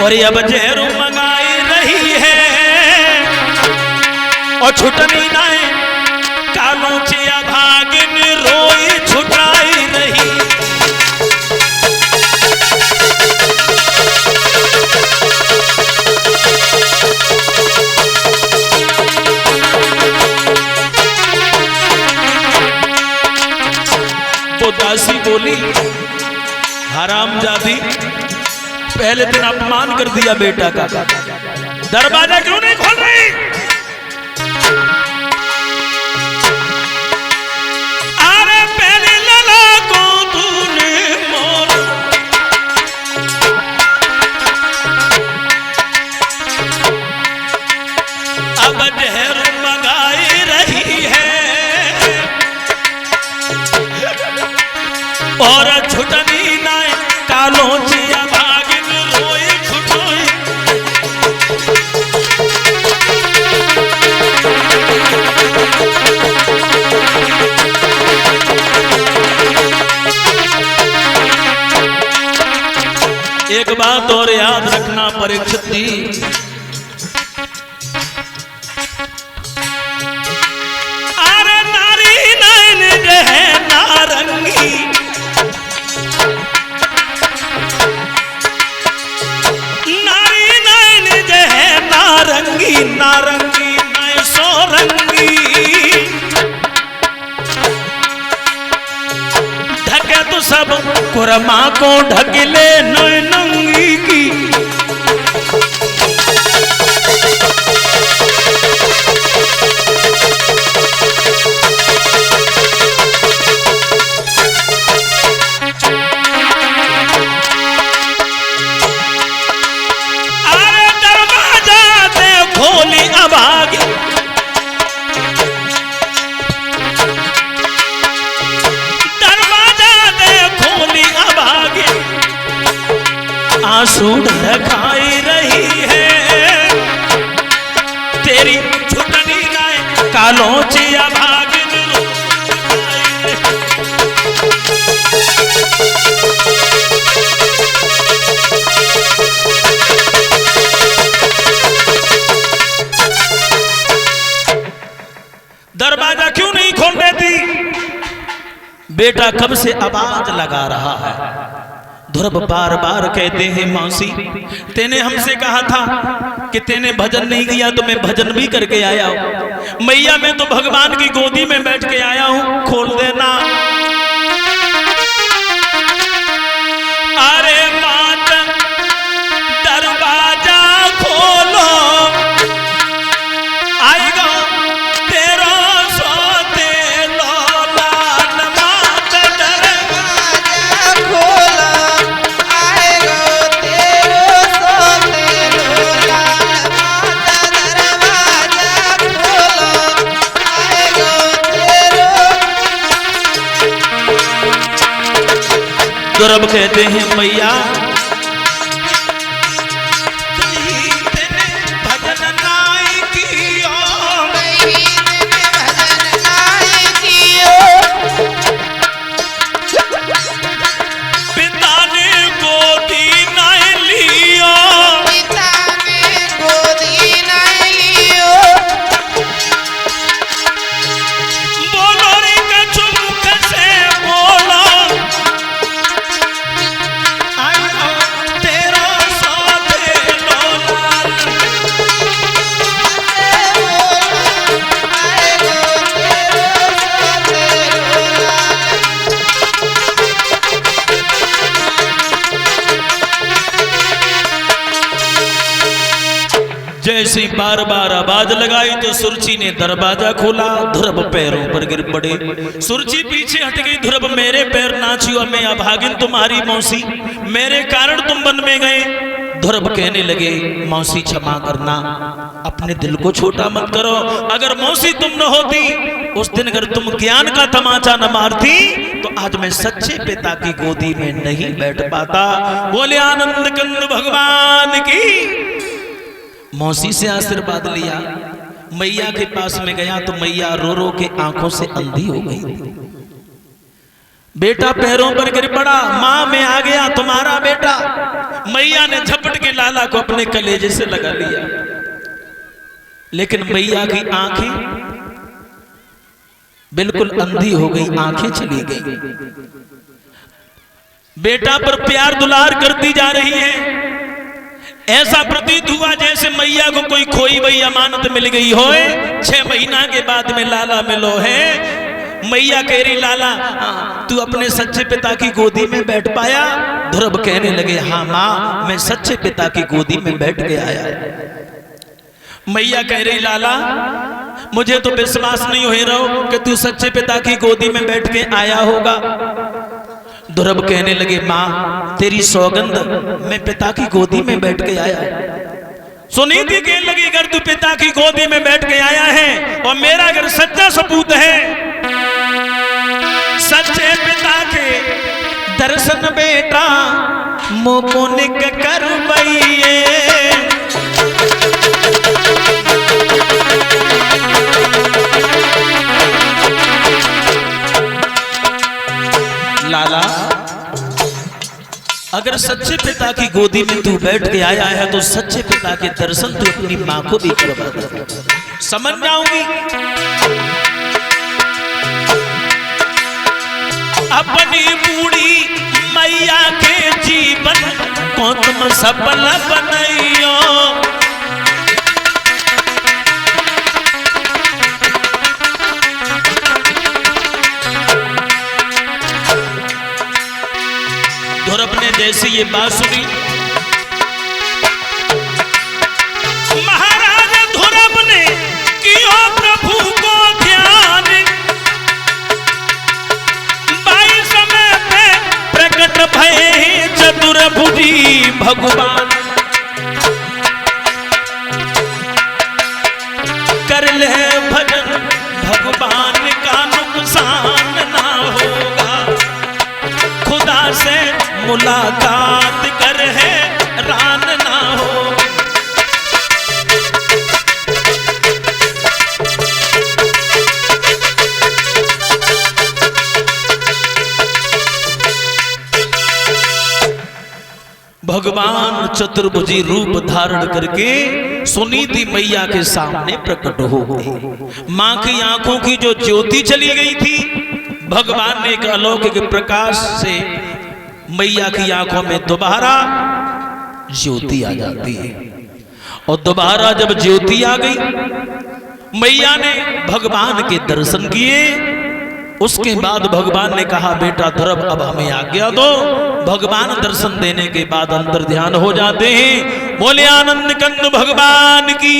और अब जहर मंगाई रही है और छुटनी नाए कालों चिया भागिन रोई छुटाई रही। तो दासी बोली, हरामजादी, पहले दिन अपमान कर दिया बेटा का, दरवाजा क्यों नहीं खोल रही? अरे पहले लला को तूने मोर, अब जहर मंगाई रही है और छुटनी नाय कालों चिया भागिन रोई छुटोई। एक बात और याद रखना परीक्षित जी, अरे नारी नैन है नारंगी, नारी नैन है नारंगी, नारंगी मैं सोरंगी, ढके तो सब कुरमा को ढकले नंगी की। अरे दरवाजा दे खोली अभागी, दरवाजा दे खोली अभागी, आंसू ढकाई रही है तेरी छुटनी नाय कालों चिया भागिन। दरवाजा क्यों नहीं खोल देती? बेटा कब से आवाज लगा रहा है। ध्रुव बार बार कहते हैं, मौसी तेने हमसे कहा था कि तेने भजन नहीं किया तो मैं भजन भी करके आया हूं। मैया मैं तो भगवान की गोदी में बैठ के आया हूं, खोल देना। अरे मात दरवाजा खोलो, आएगा तेरा सोते लाल, मात दरवाजा खोलो, आएगा तेरा सोते लाल, मात दरवाजा खोलो, आएगा तेरा। ध्रुव कहते हैं, मैया जैसे बार बार आवाज लगाई तो सुरची ने दरवाजा खोला। ध्रुव पैरों पर गिर पड़े। सुरची पीछे हट गई। ध्रुव मेरे पैर ना छुआ, मैं अभागिन तुम्हारी मौसी, मेरे कारण तुम वन में गए। ध्रुव कहने लगे, मौसी क्षमा करना, अपने दिल को छोटा मत करो। अगर मौसी तुम न होती उस दिन, अगर तुम ज्ञान का तमाचा न मारती तो आज मैं सच्चे पिता की गोदी में नहीं बैठ पाता। बोले आनंद कंद भगवान की। मौसी से आशीर्वाद लिया, मैया के पास में गया तो मैया रो रो के आंखों से अंधी हो गई। बेटा पैरों पर गिर पड़ा, मां मैं आ गया तुम्हारा बेटा। मैया ने झपट के लाला को अपने कलेजे से लगा लिया, लेकिन मैया की आंखें बिल्कुल अंधी हो गई, आंखें चली गई। बेटा पर प्यार दुलार करती जा रही है। ऐसा प्रतीत हुआ जैसे मैया को कोई खोई हुई अमानत मिल गई हो। 6 महीना के बाद में लाला मिलो है। मैया कह रही लाला तू अपने सच्चे पिता की गोदी में बैठ पाया? ध्रुव कहने लगे हाँ माँ, मैं सच्चे पिता की गोदी में बैठ के आया। मैया कह रही लाला मुझे तो विश्वास नहीं हो रहा कि तू सच्चे पिता की गोदी में बैठ के आया होगा। ध्रुव कहने लगे माँ तेरी सौगंध, मैं पिता की गोदी में बैठ के आया। सुनीति कहने लगी अगर तू पिता की गोदी में बैठ के आया है और मेरा अगर सच्चा सपूत है, सच्चे पिता के दर्शन बेटा मोको निक करवाइए। लाला अगर सच्चे पिता की गोदी में तू बैठ के आया है तो सच्चे पिता के दर्शन तू अपनी मां को भी करवा दे, समझ जाऊंगी। अपनी बूढ़ी मैया के जीवन को तुम सफल बनाइयो। ध्रुव ने जैसे ये बात सुनी, महाराज ध्रुव ने किया प्रभु को ध्यान। बाई समय पे प्रकट भये चतुर्भुजी भगवान। कर ले भजन भगवान का नुकसान ना होगा। खुदा से मुलाकात कर है रान ना हो। भगवान चतुर्भुजी रूप धारण करके सुनीति मैया के सामने प्रकट हो गए। मां की आंखों की जो ज्योति चली गई थी, भगवान ने एक अलौकिक प्रकाश से मैया की आंखों में दोबारा ज्योति आ जाती है। और दोबारा जब ज्योति आ गई, मैया ने भगवान के दर्शन किए। उसके बाद भगवान ने कहा बेटा ध्रुव अब हमें आज्ञा दो। भगवान दर्शन देने के बाद अंतर ध्यान हो जाते हैं। बोले आनंद कंद भगवान की।